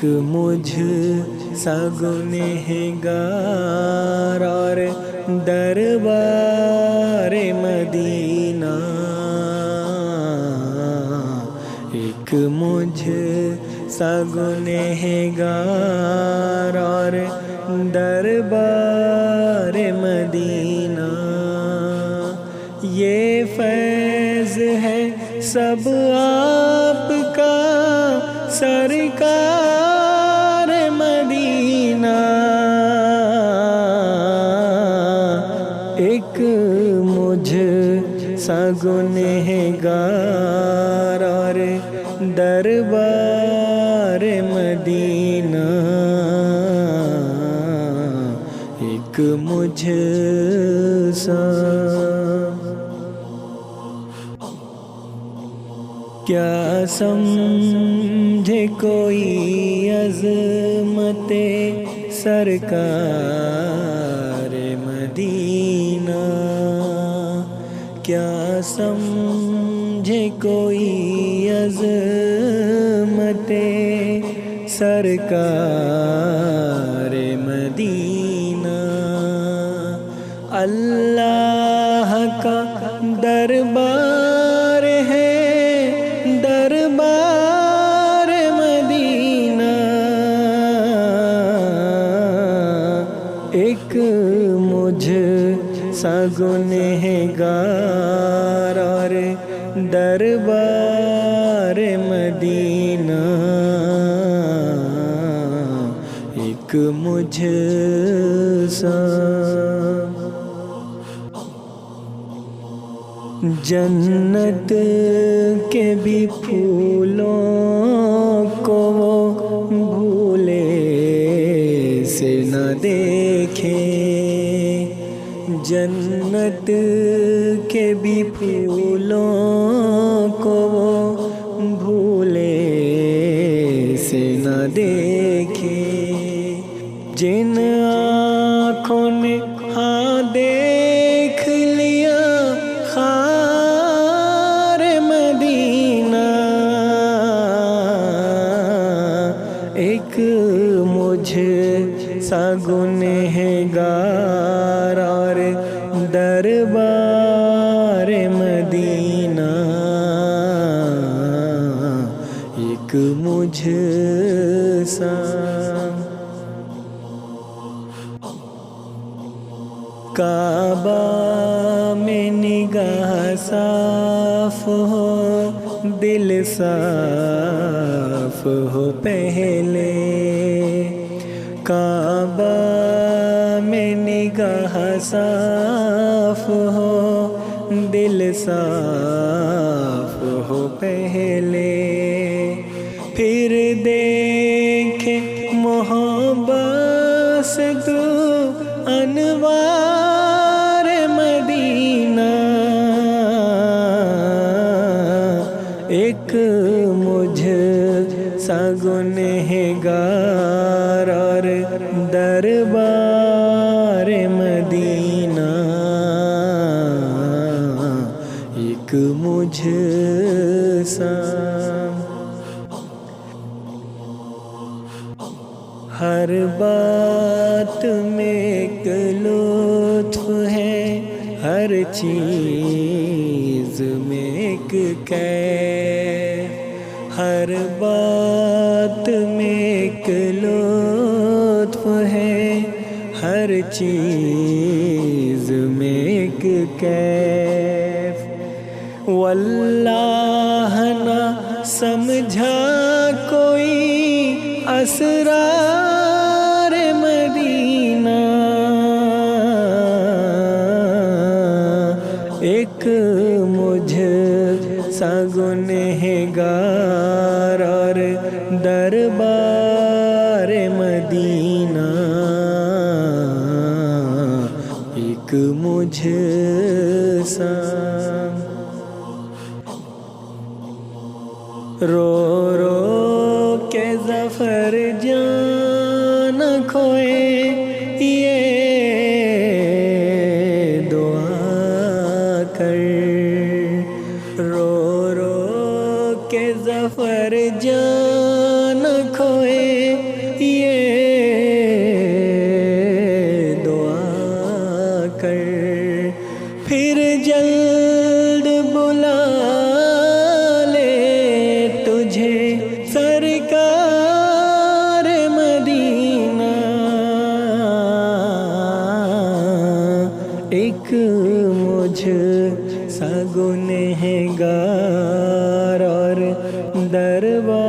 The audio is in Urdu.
ایک مجھ سا گنہگار اور دربار مدینہ، ایک مجھ سا گنہگار اور دربار مدینہ، یہ فیض ہے سب آپ کا سرکار مدینہ، ایک مجھ سا گنہگار اور دربار مدینہ، ایک مجھ سا۔ کیا سمجھے کوئی عظمت سرکار مدینہ، کیا سمجھے کوئی عظمت سرکار مدینہ، اللہ کا دربار ہے دربار مدینہ، ایک مجھ سا گنہگار اور دربار مدینہ، ایک مجھ سا۔ جنت کے بھی پھولوں کو وہ بھولے سے نہ دیکھے، جنت کے بھی پھولوں کو وہ بھولے سے نہ دیکھے، جن آنکھوں نے ہاں دیکھ لیا خار مدینہ، ایک مجھ سا گنہگار اور دربار مدینہ، ایک مجھ سا۔ کعبہ میں نگاہ صاف ہو دل صاف ہو پہلے، کعبہ میں نگاہ صاف ہو دل صاف ہو پہلے، پھر دیکھے محبت سے تو انوار مدینہ، ایک مجھ سا گنہگار اور دربار مدینہ، ایک مجھ سا۔ ہر بات میں ایک لطف ہے، ہر چیز میں ایک کیف، ہر بات میں ایک لطف ہے، ہر چیز میں ایک کیف، واللہ نہ سمجھا کوئی اسرار مدینہ، ایک مجھ سا گنہگار اور دربار مدینہ، ایک مجھ سا۔ رو رو کے ظفر جان کھوئے، یہ دعا کر، رو رو کے ظفر جان کھوئے، دیدار اور دربار